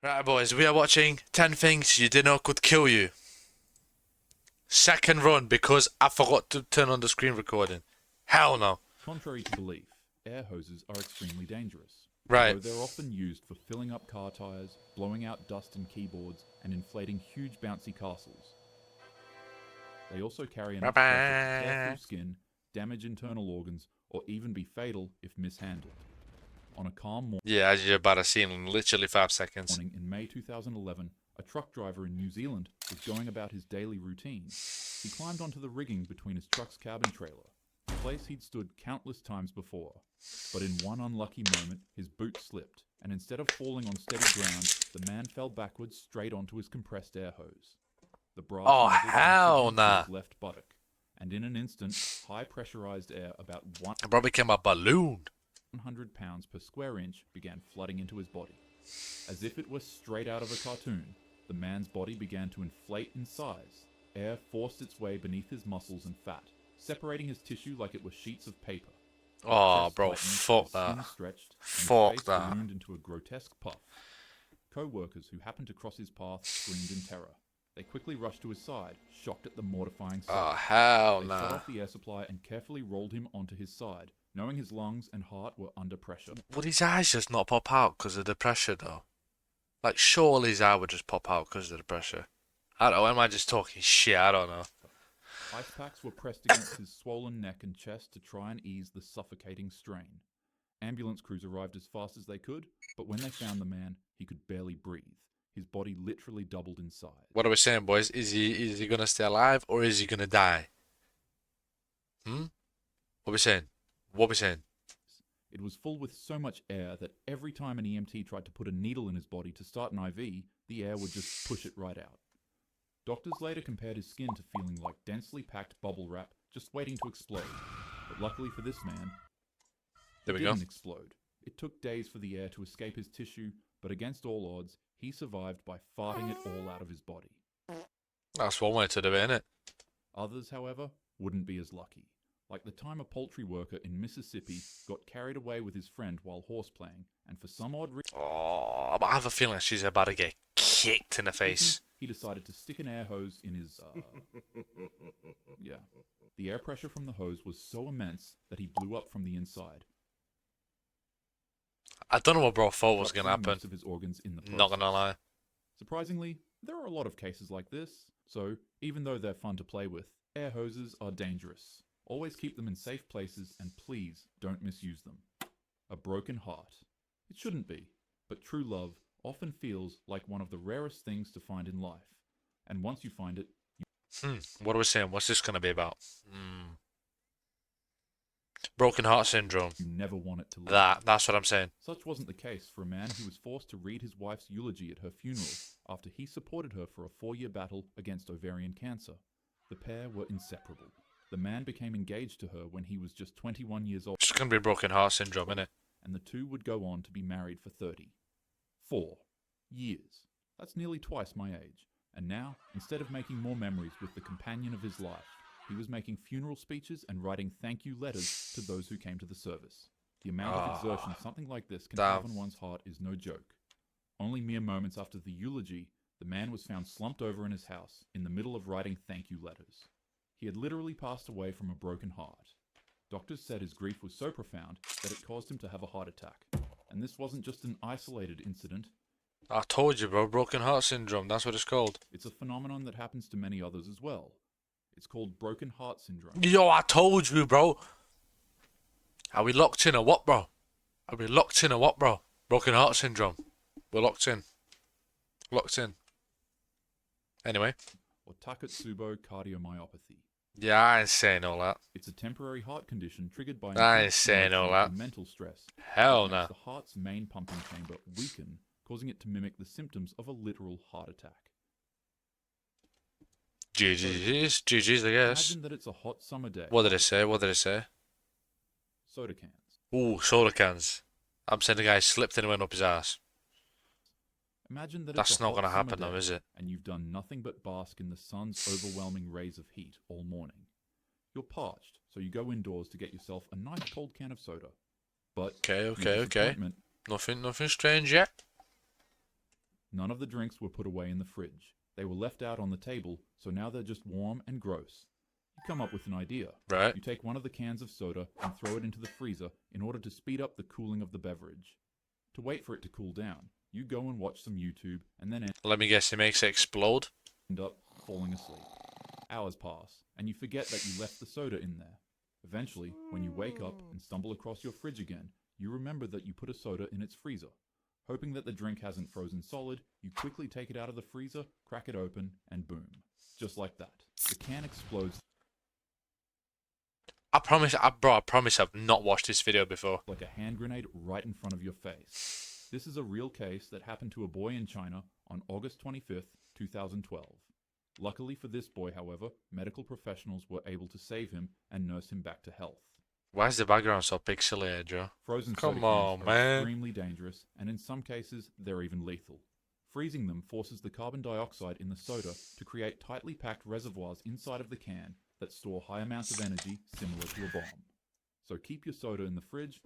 Right, boys, we are watching 10 things you didn't know could kill you. Second run because I forgot to turn on the screen recording. Hell no. Contrary to belief, air hoses are extremely dangerous. Right. Though they're often used for filling up car tires, blowing out dust in keyboards, and inflating huge bouncy castles. They also carry enough pressure to tear through skin, damage internal organs, or even be fatal if mishandled. On a calm Yeah, as you're about to see in literally 5 seconds. morning in May 2011, a truck driver in New Zealand was going about his daily routine. He climbed onto the rigging between his truck's cab and trailer, a place he'd stood countless times before. But in one unlucky moment, his boot slipped, and instead of falling on steady ground, the man fell backwards straight onto his compressed air hose. The brass Oh, nozzle hell punctured nah. his left buttock, and in an instant, high pressurized air about I probably became a balloon. 100 pounds per square inch began flooding into his body. As if it were straight out of a cartoon, the man's body began to inflate in size. Air forced its way beneath his muscles and fat, separating his tissue like it were sheets of paper. Oh, Chest bro, tightened, fuck his skin that. stretched, and Fuck his face that. ballooned into a grotesque puff. Co-workers who happened to cross his path screamed in terror. They quickly rushed to his side, shocked at the mortifying sight. Oh, hell They shut nah. off the air supply and carefully rolled him onto his side, knowing his lungs and heart were under pressure. Would his eyes just not pop out because of the pressure, though? Like, surely his eye would just pop out because of the pressure. I don't know, am I just talking shit? I don't know. Ice packs were pressed against his swollen neck and chest to try and ease the suffocating strain. Ambulance crews arrived as fast as they could, but when they found the man, he could barely breathe. His body literally doubled in size. What are we saying, boys? Is he gonna stay alive or is he gonna die? What are we saying? What are we saying? It was full with so much air that every time an EMT tried to put a needle in his body to start an IV, the air would just push it right out. Doctors later compared his skin to feeling like densely packed bubble wrap just waiting to explode. But luckily for this man, There it we go. didn't explode. It took days for the air to escape his tissue, but against all odds, he survived by farting it all out of his body. That's one way to do it, innit? Others, however, wouldn't be as lucky. Like the time a poultry worker in Mississippi got carried away with his friend while horseplaying, and for some odd reason, Oh, I have a feeling she's about to get kicked in the face. he decided to stick an air hose in his, yeah. The air pressure from the hose was so immense that he blew up from the inside. I don't know what bro thought was gonna rupturing happen. most of his organs in the process. Not gonna lie. Surprisingly, there are a lot of cases like this, so even though they're fun to play with, air hoses are dangerous. Always keep them in safe places and please don't misuse them. A broken heart. It shouldn't be, but true love often feels like one of the rarest things to find in life. And once you find it, What are we saying? What's this gonna be about? Broken heart syndrome. you never want it to leave. That's what I'm saying. Such wasn't the case for a man who was forced to read his wife's eulogy at her funeral after he supported her for a 4-year battle against ovarian cancer. The pair were inseparable. The man became engaged to her when he was just 21 years old, It's gonna be broken heart syndrome, innit? and the two would go on to be married for 34 years. That's nearly twice my age. And now, instead of making more memories with the companion of his life, he was making funeral speeches and writing thank you letters to those who came to the service. The amount of exertion something like this can have on one's heart is no joke. Only mere moments after the eulogy, the man was found slumped over in his house, in the middle of writing thank you letters. He had literally passed away from a broken heart. Doctors said his grief was so profound that it caused him to have a heart attack. And this wasn't just an isolated incident. I told you, bro. Broken heart syndrome. That's what it's called. It's a phenomenon that happens to many others as well. It's called broken heart syndrome. Yo, I told you, bro. Are we locked in or what, bro? Are we locked in or what, bro? Broken heart syndrome. We're locked in. Locked in. Anyway. Or Takotsubo cardiomyopathy. Yeah, I ain't saying all that. It's a temporary heart condition triggered by I ain't intense saying all emotional that. and mental stress. Hell It makes no. the heart's main pumping chamber weaken, causing it to mimic the symptoms of a literal heart attack. GG's, GG's, I guess. Imagine that it's a hot summer day. What did it say? What did it say? Soda cans. Ooh, soda cans. I'm saying the guy slipped and went up his ass. Imagine that That's it's a not hot gonna summer happen though, day, is it? and you've done nothing but bask in the sun's overwhelming rays of heat all morning. You're parched, so you go indoors to get yourself a nice cold can of soda. But Okay. to your disappointment, Nothing strange yet. None of the drinks were put away in the fridge. They were left out on the table, so now they're just warm and gross. You come up with an idea. Right. You take one of the cans of soda and throw it into the freezer in order to speed up the cooling of the beverage. To wait for it to cool down, you go and watch some YouTube and then Let me guess, it makes it explode? end up falling asleep. Hours pass, and you forget that you left the soda in there. Eventually, when you wake up and stumble across your fridge again, you remember that you put a soda in its freezer. Hoping that the drink hasn't frozen solid, you quickly take it out of the freezer, crack it open, and boom. Just like that. The can explodes I promise I've not watched this video before. like a hand grenade right in front of your face. This is a real case that happened to a boy in China on August 25th, 2012. Luckily for this boy, however, medical professionals were able to save him and nurse him back to health. Why is the background so pixelated, Joe? Frozen Come soda on, cans are man. extremely dangerous, and in some cases, they're even lethal. Freezing them forces the carbon dioxide in the soda to create tightly packed reservoirs inside of the can that store high amounts of energy similar to a bomb. So keep your soda in the fridge.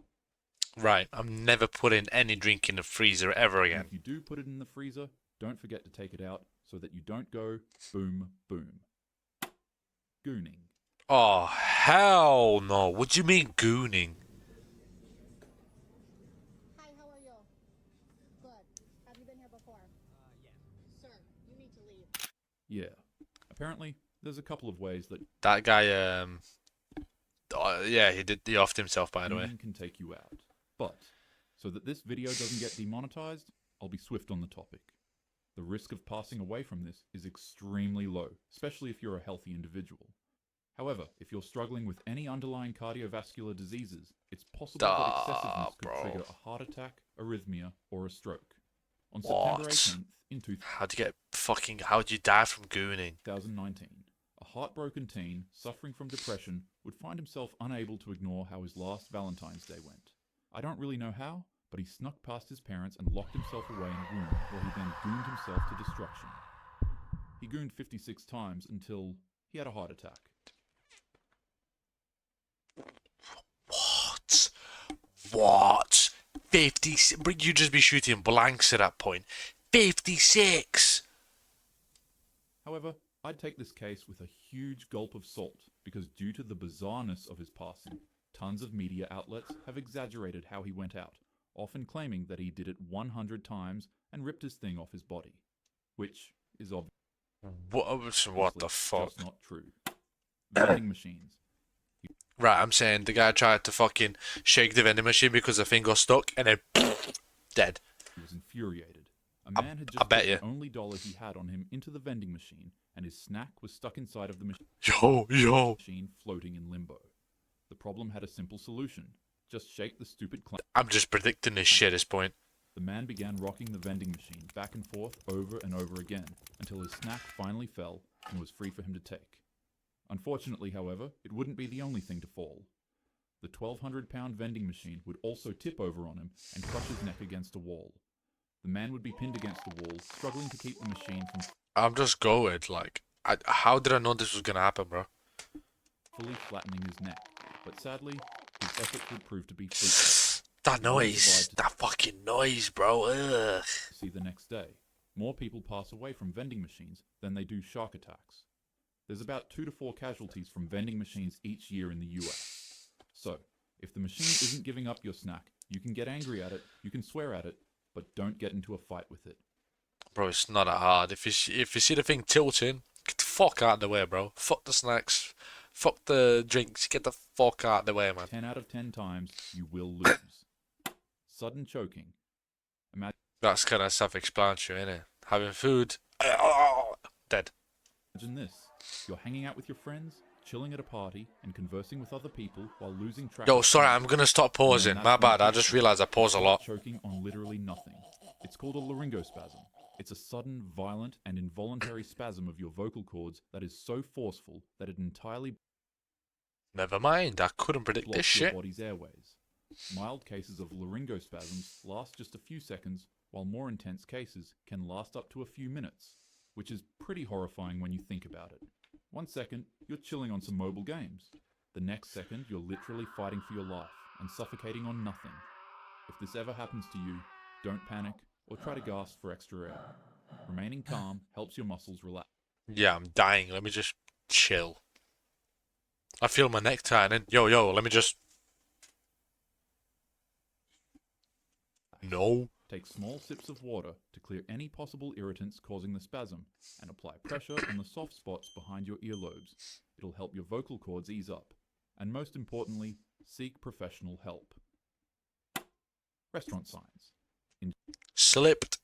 Right, I'm never putting any drink in the freezer ever And again. if you do put it in the freezer, don't forget to take it out so that you don't go boom, boom. Gooning. Oh, hell no. What do you mean gooning? Hi, how are you? Good. Have you been here before? Yes. Sir, you need to leave. Yeah. Apparently, there's a couple of ways that That guy, yeah, he offed himself, by the way. gooning can take you out. But, so that this video doesn't get demonetized, I'll be swift on the topic. The risk of passing away from this is extremely low, especially if you're a healthy individual. However, if you're struggling with any underlying cardiovascular diseases, it's possible that excessiveness could bro. trigger a heart attack, arrhythmia, or a stroke. On What? September 18th in How'd you die from gooning? 2019, a heartbroken teen suffering from depression would find himself unable to ignore how his last Valentine's Day went. I don't really know how, but he snuck past his parents and locked himself away in a room where he then gooned himself to destruction. He gooned 56 times until he had a heart attack. What? 56? You'd just be shooting blanks at that point. 56! However, I'd take this case with a huge gulp of salt because due to the bizarreness of his passing, tons of media outlets have exaggerated how he went out, often claiming that he did it 100 times and ripped his thing off his body, which is obviously What the fuck? just not true. Vending machines. Right, I'm saying the guy tried to fucking shake the vending machine because the thing got stuck and then dead. He was infuriated. A man had I just bet put you. the only dollar he had on him into the vending machine, and his snack was stuck inside of the Yo. machine floating in limbo. The problem had a simple solution. Just shake the stupid clamp. I'm just predicting this shit at this point. The man began rocking the vending machine back and forth over and over again until his snack finally fell and was free for him to take. Unfortunately, however, it wouldn't be the only thing to fall. The 1,200-pound vending machine would also tip over on him and crush his neck against a wall. The man would be pinned against the wall, struggling to keep the machine from I'm just going, like, how did I know this was gonna happen, bro? fully flattening his neck. But sadly, his efforts would prove to be fruitless. That noise. That fucking noise, bro. Ugh. See the next day. More people pass away from vending machines than they do shark attacks. There's about 2 to 4 casualties from vending machines each year in the US. So, if the machine isn't giving up your snack, you can get angry at it, you can swear at it, but don't get into a fight with it. Bro, it's not that hard. If you see the thing tilting, get the fuck out of the way, bro. Fuck the snacks. Fuck the drinks. Get the fuck out of the way, man. 10 out of 10 times, you will lose. Sudden choking. That's kind of self-explanatory, innit? Having food. Dead. Imagine this. You're hanging out with your friends, chilling at a party, and conversing with other people while losing track Yo, of sorry, time. I'm gonna stop pausing. My bad. I just realised I pause a lot. Choking on literally nothing. It's called a laryngospasm. It's a sudden, violent, and involuntary spasm of your vocal cords that is so forceful that it entirely Never mind. I couldn't predict this blocks your shit. body's airways. Mild cases of laryngospasms last just a few seconds, while more intense cases can last up to a few minutes, which is pretty horrifying when you think about it. 1 second, you're chilling on some mobile games. The next second, you're literally fighting for your life and suffocating on nothing. If this ever happens to you, don't panic, or try to gasp for extra air. Remaining calm helps your muscles relax. Yeah, I'm dying. Let me just chill. I feel my neck tightening. Yo, let me just. No. Take small sips of water to clear any possible irritants causing the spasm, and apply pressure on the soft spots behind your earlobes. It'll help your vocal cords ease up. And most importantly, seek professional help. Restaurant signs. Slipped.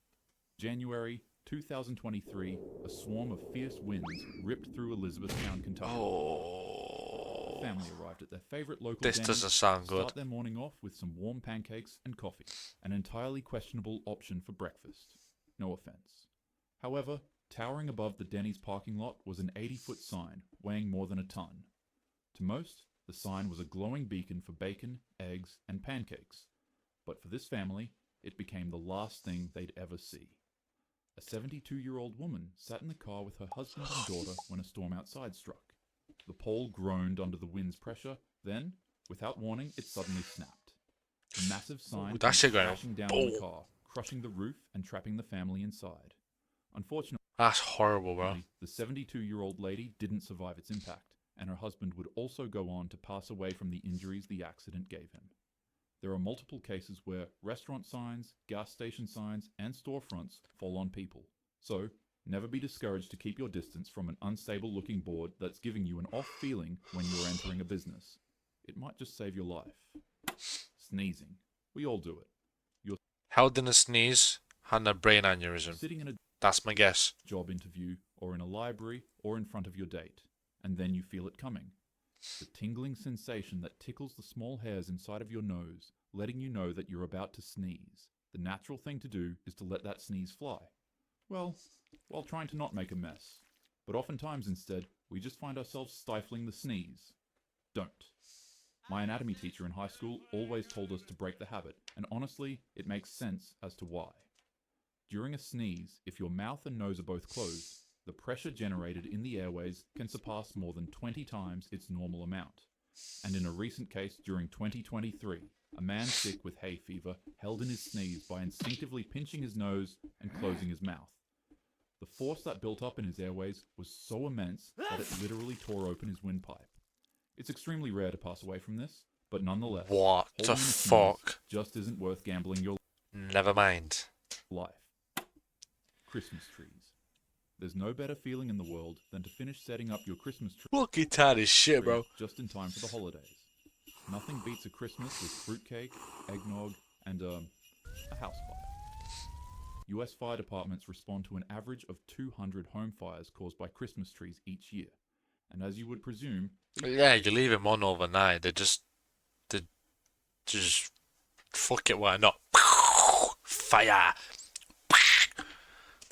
January 2023, a swarm of fierce winds ripped through Elizabethtown, Kentucky. Oh. The family arrived at their favorite local This Denny's doesn't sound to good. start their morning off with some warm pancakes and coffee, an entirely questionable option for breakfast. No offense. However, towering above the Denny's parking lot was an 80-foot sign weighing more than a ton. To most, the sign was a glowing beacon for bacon, eggs, and pancakes. But for this family, it became the last thing they'd ever see. A 72-year-old woman sat in the car with her husband and daughter when a storm outside struck. The pole groaned under the wind's pressure, then, without warning, it suddenly snapped. The massive sign That came shit going crashing down on the boom. car, crushing the roof and trapping the family inside. Unfortunately, That's horrible, bro. the 72-year-old lady didn't survive its impact, and her husband would also go on to pass away from the injuries the accident gave him. There are multiple cases where restaurant signs, gas station signs, and storefronts fall on people. So, never be discouraged to keep your distance from an unstable-looking board that's giving you an off feeling when you're entering a business. It might just save your life. Sneezing. We all do it. You're How did a sneeze had a brain aneurysm? sitting in a That's my guess. job interview, or in a library, or in front of your date, and then you feel it coming. The tingling sensation that tickles the small hairs inside of your nose, letting you know that you're about to sneeze. The natural thing to do is to let that sneeze fly. Well, while trying to not make a mess. But oftentimes instead, we just find ourselves stifling the sneeze. Don't. My anatomy teacher in high school always told us to break the habit, and honestly, it makes sense as to why. During a sneeze, if your mouth and nose are both closed, the pressure generated in the airways can surpass more than 20 times its normal amount. And in a recent case during 2023, a man sick with hay fever held in his sneeze by instinctively pinching his nose and closing his mouth. The force that built up in his airways was so immense that it literally tore open his windpipe. It's extremely rare to pass away from this, but nonetheless, What the holding in a sneeze fuck? just isn't worth gambling your Never mind. life. Christmas trees. There's no better feeling in the world than to finish setting up your Christmas tree Fucking tired as shit, bro. just in time for the holidays. Nothing beats a Christmas with fruitcake, eggnog, and a house fire. US fire departments respond to an average of 200 home fires caused by Christmas trees each year. And as you would presume, Yeah, you leave him on overnight. They just fuck it. Why not? Fire.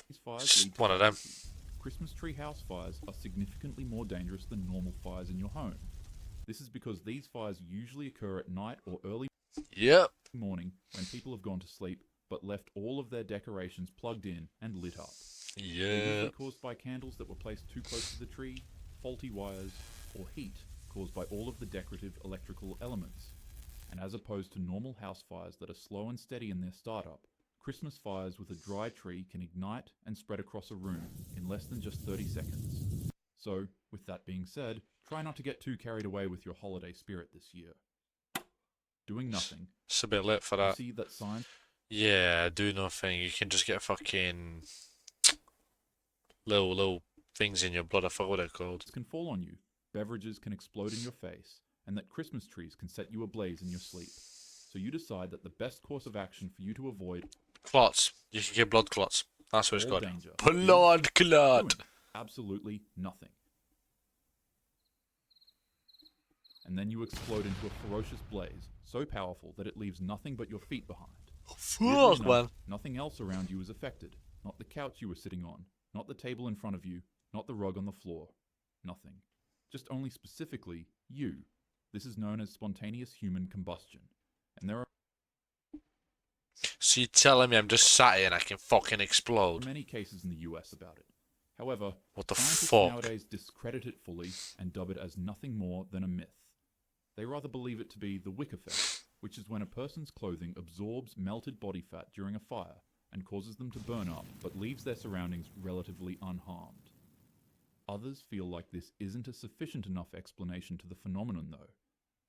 these fires Just lead to one of them. casualties. Christmas tree house fires are significantly more dangerous than normal fires in your home. This is because these fires usually occur at night or early Yep. morning when people have gone to sleep but left all of their decorations plugged in and lit up. They're Yeah. usually caused by candles that were placed too close to the tree, faulty wires, or heat caused by all of the decorative electrical elements. And as opposed to normal house fires that are slow and steady in their startup, Christmas fires with a dry tree can ignite and spread across a room in less than just 30 seconds. So, with that being said, try not to get too carried away with your holiday spirit this year. Doing nothing. It's a bit lit for You that. see that signs Yeah, do nothing. You can just get fucking little things in your blood. I forgot what they're called. can fall on you, beverages can explode in your face, and that Christmas trees can set you ablaze in your sleep. So you decide that the best course of action for you to avoid Clots. You can get blood clots. That's what it's all called. danger Blood is clot. doing absolutely nothing. And then you explode into a ferocious blaze, so powerful that it leaves nothing but your feet behind. Weirdly Fuck, enough, man. nothing else around you is affected. Not the couch you were sitting on, not the table in front of you, not the rug on the floor. Nothing. Just only specifically you. This is known as spontaneous human combustion. And there are So you're telling me I'm just sat here and I can fucking explode? many cases in the US about it. However, What the scientists fuck? nowadays discredit it fully and dub it as nothing more than a myth. They rather believe it to be the wick effect, which is when a person's clothing absorbs melted body fat during a fire, and causes them to burn up, but leaves their surroundings relatively unharmed. Others feel like this isn't a sufficient enough explanation to the phenomenon, though.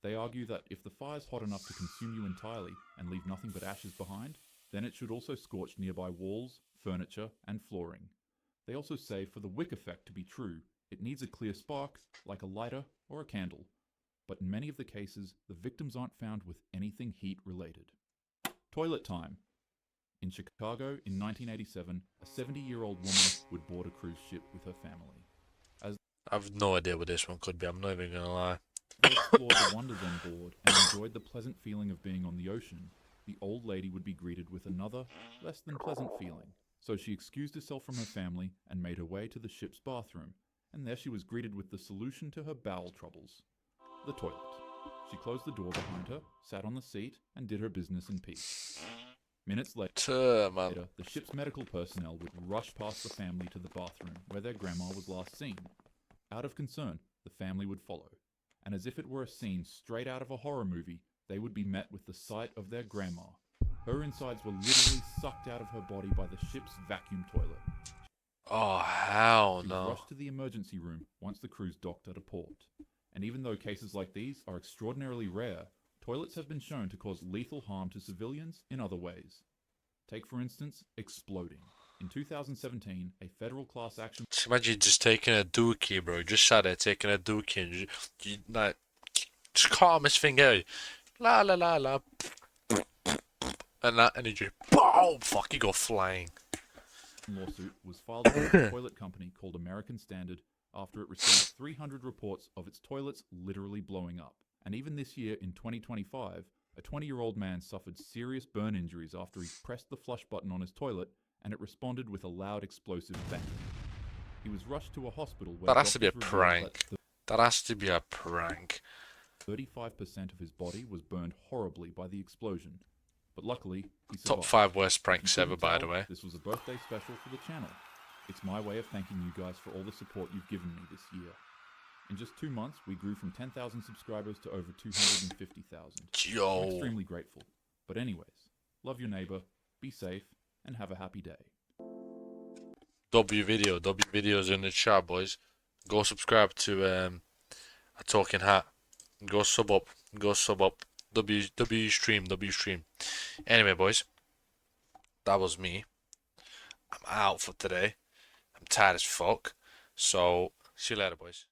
They argue that if the fire's hot enough to consume you entirely and leave nothing but ashes behind, then it should also scorch nearby walls, furniture, and flooring. They also say for the wick effect to be true, it needs a clear spark, like a lighter or a candle. But in many of the cases, the victims aren't found with anything heat-related. Toilet time. In Chicago, in 1987, a 70-year-old woman would board a cruise ship with her family. I've no idea what this one could be, I'm not even gonna lie. They explored the wonders on board and enjoyed the pleasant feeling of being on the ocean. The old lady would be greeted with another, less than pleasant feeling. So she excused herself from her family and made her way to the ship's bathroom, and there she was greeted with the solution to her bowel troubles: the toilet. She closed the door behind her, sat on the seat, and did her business in peace. Minutes later, Man. the ship's medical personnel would rush past the family to the bathroom where their grandma was last seen. Out of concern, the family would follow, and as if it were a scene straight out of a horror movie, they would be met with the sight of their grandma. Her insides were literally sucked out of her body by the ship's vacuum toilet. Oh, hell She was no. rushed to the emergency room once the cruise docked at a port. And even though cases like these are extraordinarily rare, toilets have been shown to cause lethal harm to civilians in other ways. Take, for instance, exploding. In 2017, a federal class action Just imagine just taking a dookie, bro. Just sat there taking a dookie and you like, just calmest thing out. La la la la. And that energy. Boom! Fuck, you go flying. lawsuit was filed against a toilet company called American Standard after it received 300 reports of its toilets literally blowing up. And even this year, in 2025, a 20-year-old man suffered serious burn injuries after he pressed the flush button on his toilet and it responded with a loud explosive bang. He was rushed to a hospital where That has to be a doctors revealed prank. That has to be a prank. 35% of his body was burned horribly by the explosion. But luckily, he survived. Top 5 worst If pranks you ever, couldn't by tell, the way. This was a birthday special for the channel. It's my way of thanking you guys for all the support you've given me this year. In just 2 months, we grew from 10,000 subscribers to over 250,000. Yo. I'm extremely grateful. But anyways, love your neighbor, be safe, and have a happy day. W videos in the chat, boys. Go subscribe to a talking hat. Go sub up. W stream. Anyway, boys, that was me. I'm out for today. I'm tired as fuck. So see you later, boys.